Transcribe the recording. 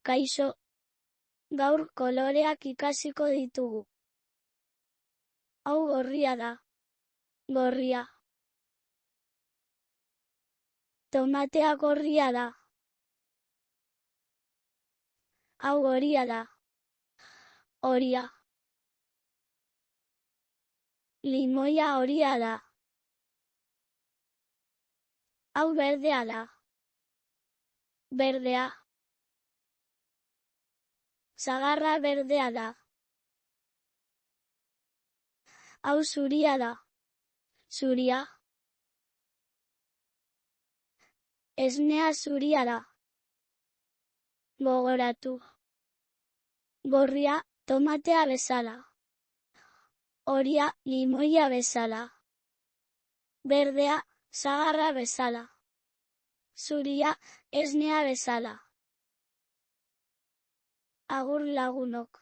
Kaixo, gaur koloreak ikasiko ditugu. Hau gorria da. Gorria. Tomatea gorria da. Hau horia da. Horia. Limoia horia da. Hau berdea da. Berdea. Sagarra berdea da. Hau zuria da. Zuria. Esnea zuria da. Gogoratu. Gorria, tomatea bezala. Horia, limoia bezala. Berdea, sagarra bezala. Zuria, esnea bezala. Agur lagunok.